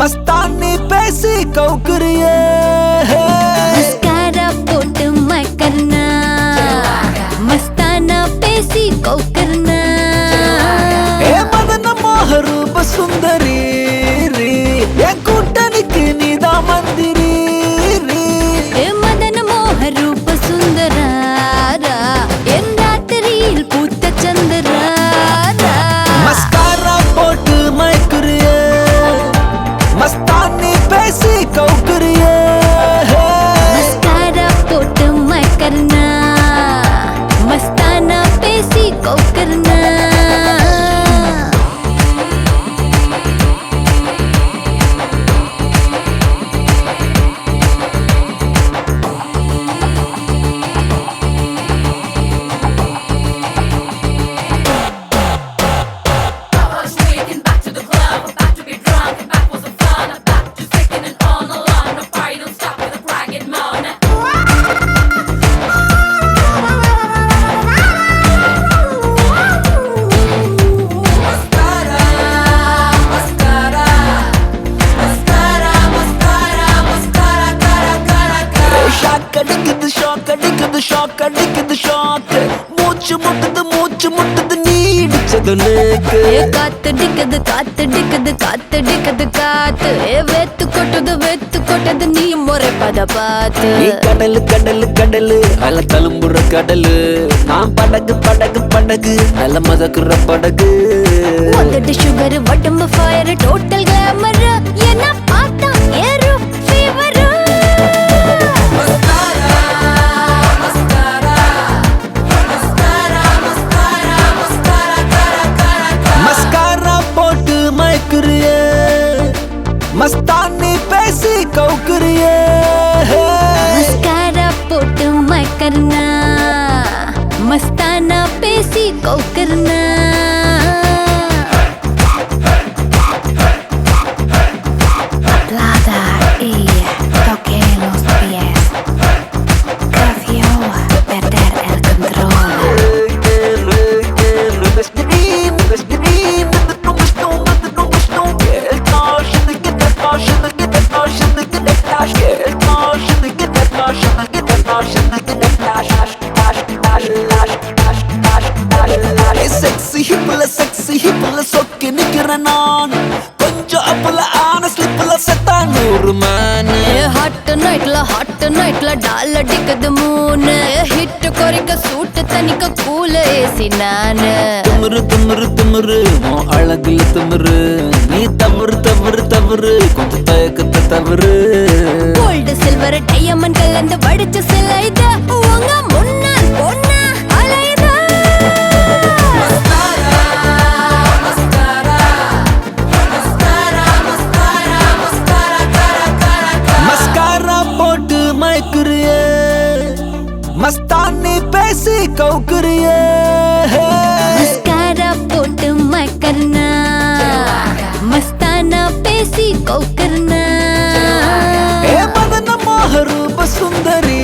மஸ்தானி பேசி கவுக்குறியே மஸ்காரா போட்டு மக்கர்னா மஸ்தானா பேசி கவுக்கர்னா ஏ மதன மோக ரூப சுந்தரி என் கூட்டணிக்கு நீதான் மந்திரி ஏ மதன மோக ரூப சுந்தராரா என் ராத்திரியில் பூத்த சந்திராரா மஸ்காரா போட்டு மயக்குறியே மஸ்தானி பேசி கவுக்குறியே மஸ்காரா போட்டு மக்கர்னா மஸ்தானா பேசி கவுக்கர்னா ஷாக் அடிக்குது ஷாக் மூச்சு முட்டுது நீ இடிச்சது நேக்கு காத்தடிக்குது காத்தடிக்குது காத்தடிக்குது காத்து வெத்து கொட்டது நீ முறை பத பார்த்து நீ கடலு அல தழும்புற கடலு நான் படகு நல்ல மதக்குற படகு வந்துட்டு சுகர் உடம்பு ஃபயர் டோட்டல் கிளாமர் என்ன பார்த்தா ஏறும் ஃபீவர் மஸ்காரா போட்டு மயக்குறியே மஸ்தானி பேசி கவுக்குறியே மஸ்காரா போட்டு மக்கர்னா மஸ்தானா பேசி கவுக்கர்னா Toqué los pies, Cafio perder el control. Sexy hipla சொக்கி நிக்கிற நான் கொஞ்சம் அப்பல ஆன ஸ்லிப்ல செத்தா 100 மேன் ஹாட் நைட்ல டால் அடிக்குது மூணு ஹிட் குறைக்க சூட்டு தனிக்க கூல ஏசி நானு திமிரு உன் அழகுல திமிரு நீ தவறு கொஞ்சம் தயக்கத்தை தவறு கோல்டு சில்வர் டைமண்ட் கலந்து வடிச்ச சிலை இது உங்க முன்னால் பொண்ணா அலையுது மஸ்காரா போட்டு மயக்குறியே மஸ்தானி பேசி கவுக்குறியே மஸ்காரா போட்டு மக்கர்னா மஸ்தானா பேசி கவுக்கர்னா ஏ மதன மோக ரூப சுந்தரி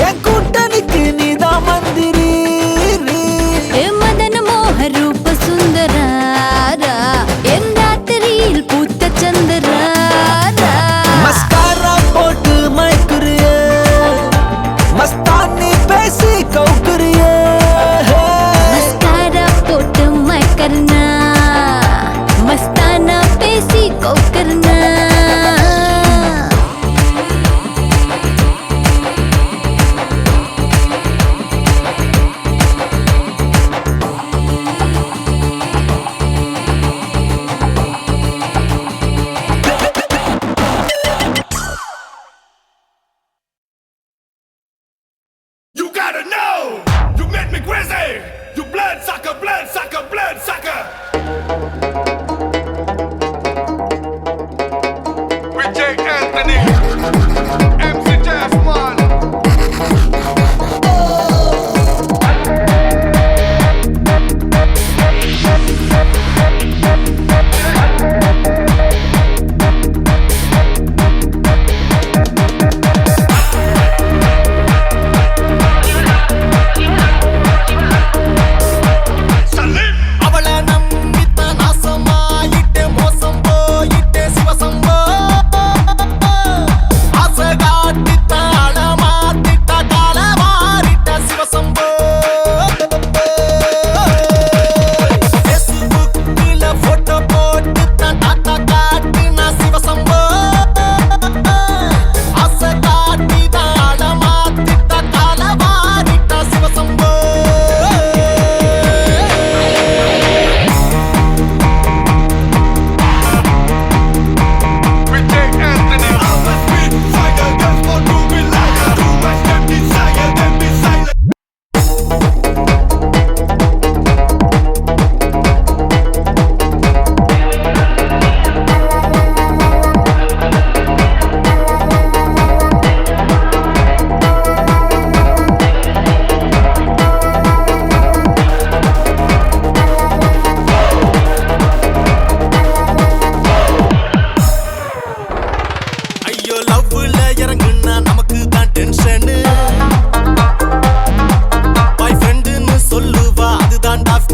என் கூட்டணிக்கு நீதான் மந்திரி ஏ மதன மோக ரூப சுந்தராரா என் ராத்திரியில் பூத்த சந்திராரா மஸ்காரா போட்டு மயக்குறியே மஸ்தானி பேசி கவுக்குறியே மஸ்காரா போட்டு மக்கர்னா மஸ்தானா பேசி கவுக்கர்னா You gotta know, you make me crazy. You blood sucker. With Jay Anthony, MC Jazzman. அவளை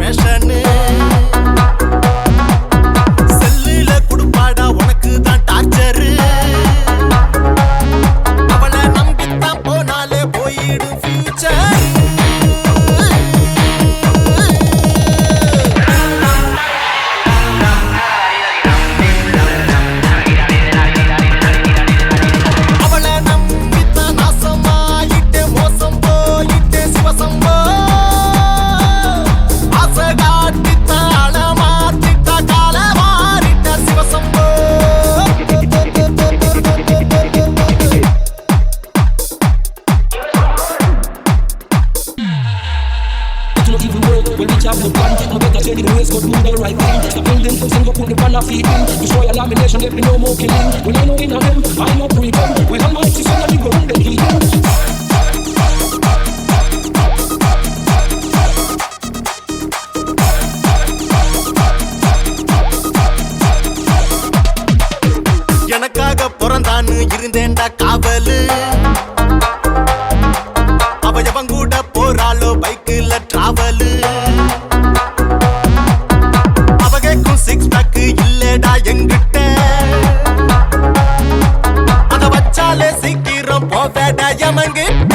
பேஷனு செல்லுல குடுப்பாடா உனக்கு தான் டார்ச்சரு அவளை நம்பித்தான் போனாலே போயிடும் future Let me know more killing. When I know in them, I know freedom. When I'm mighty, so let me go and heal. எனக்காக பிறந்தான்னு இருந்தேன்டா காவலு அவ எவன் கூட போறாளோ பைக்குல டிராவலு அவ கேக்கும் சிக்ஸ் பேக் இல்லடா எங்கிட்ட அத வச்சாலே சீக்கிரம் போவேடா எமங்கிட்ட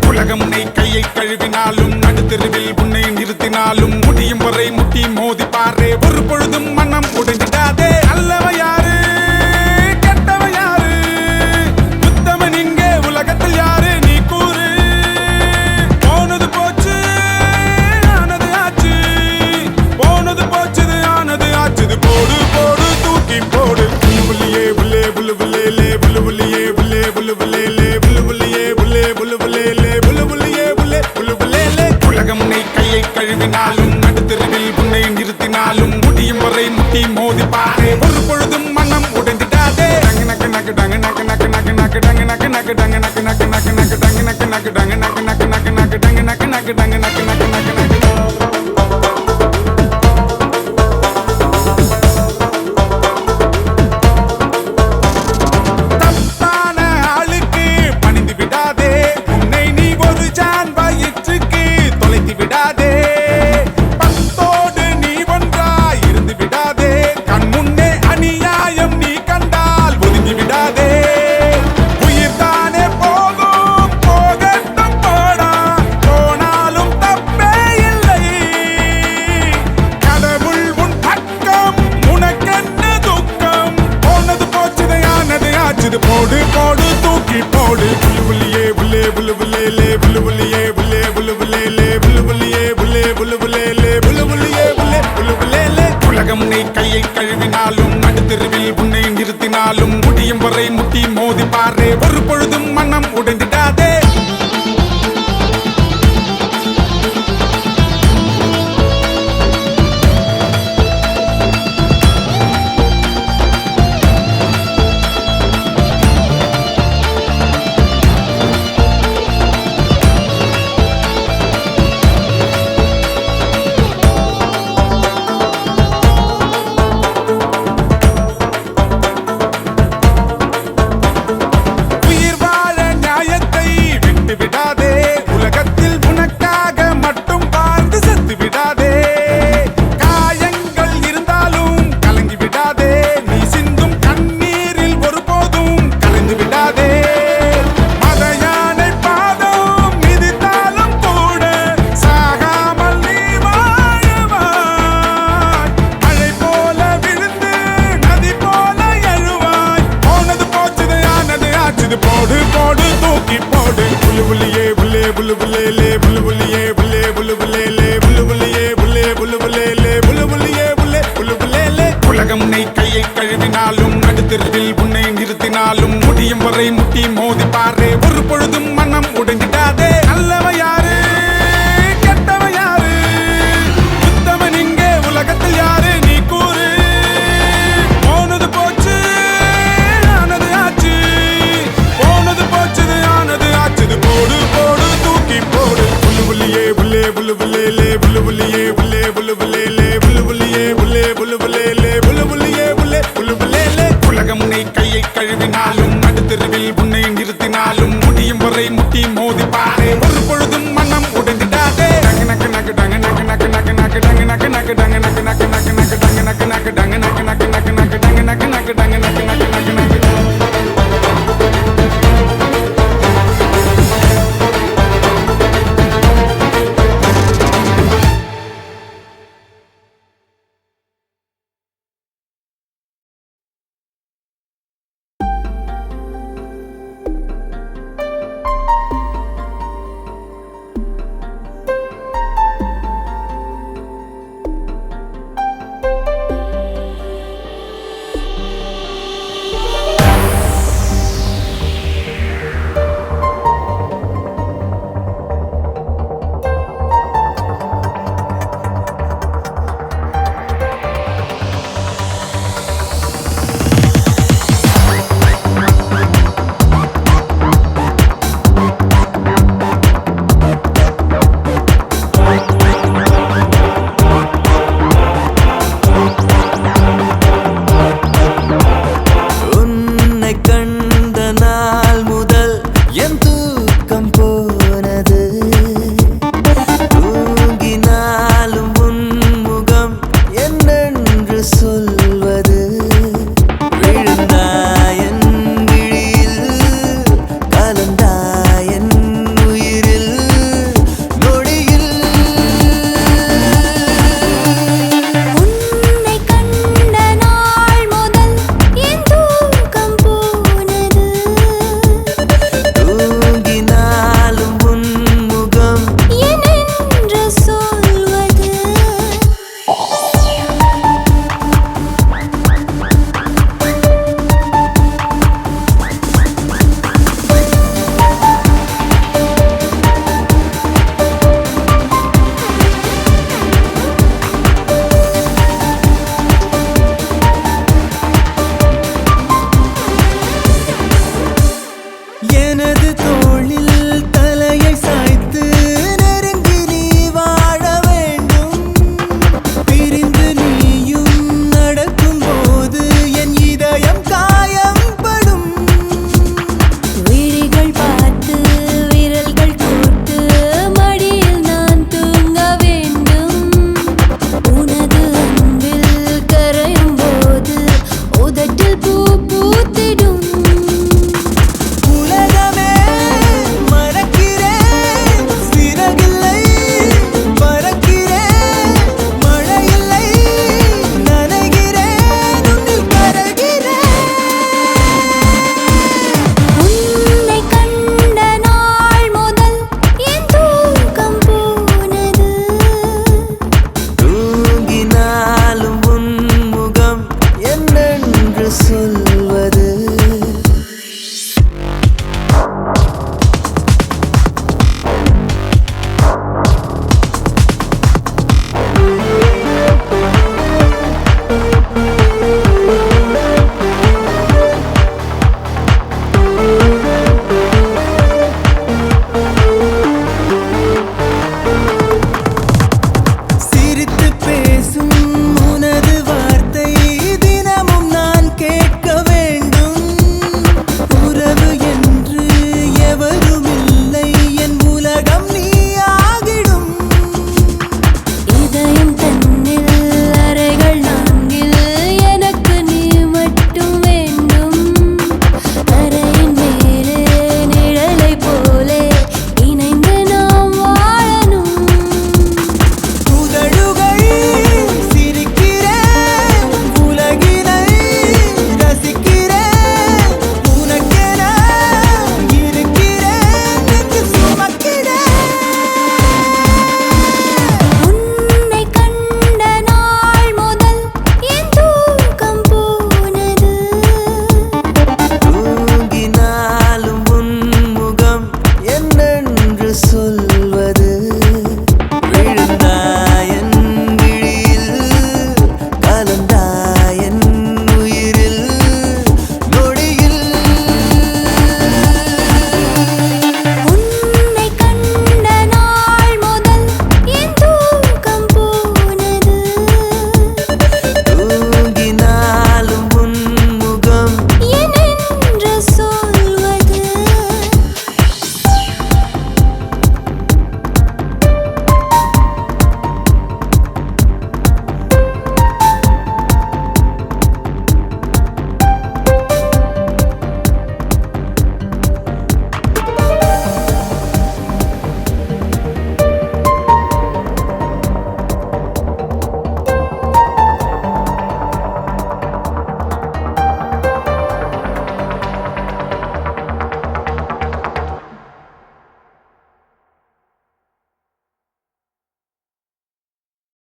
உலகம் உன்னை கையை கழுவினாலும் நடுத்தெருவில் உன்னை நிறுத்தினாலும் முடியும் வரை முட்டி மோதி பாரு ஒரு பொழுதும் மனம் உடைஞ்சிடாதே அல்லவ யாரு கெட்டவ யாரு உத்தமன் இங்கே உலகத்தில் யாரு நீ கூறு போனது போச்சு ஆனது ஆச்சு போனது போச்சுது ஆனது ஆச்சுது போடு போடு தூக்கி போடு புல்லுயே புல்லே புல்லு புல்லே புல்லு புல்லியே புல்லே புல்லு புல்லே உலகம் உன்னை கையை கழுவினாலும் நடுத்தெருவில் உன்னை நிறுத்தினாலும் முடியும் வரை முட்டி மோதி பாரு ஒரு பொழுதும் மனம் உடைந்திடாதே நக்கு நக்கு டங்கு நக்கு நக்கு நக்கு நக்கு டங்கு நக்கு நக்கு டங்கு நக்கு நக்கு நக்கு நக்கு டங்கு நக்கு நக்கு டங்கு நக்கு நக்கு நக்கு நக்கு டங்கு நக்கு நக்கு டங்கு நக்கு நக்கு நக்கு நக்கு போடு போடு தூக்கி போடு புல்லுயே புல்லே புல்லு புல்லே புல்லு புல்லியே புல்லே புல்லு புல்லே புல்லு புல்லியே புல்லே புல்லு புல்லே புல்லு புல்லியே புல்லே புல்லு புல்லே உலகம் உன்னை கையை கழுவினாலும் நடுத்தெருவில் உன்னை நிறுத்தினாலும் முடியும் வரை முட்டி மோதி பாரு ஒரு பொழுதும் மனம் உடைந்திடாதே புல்லு புள்ளியே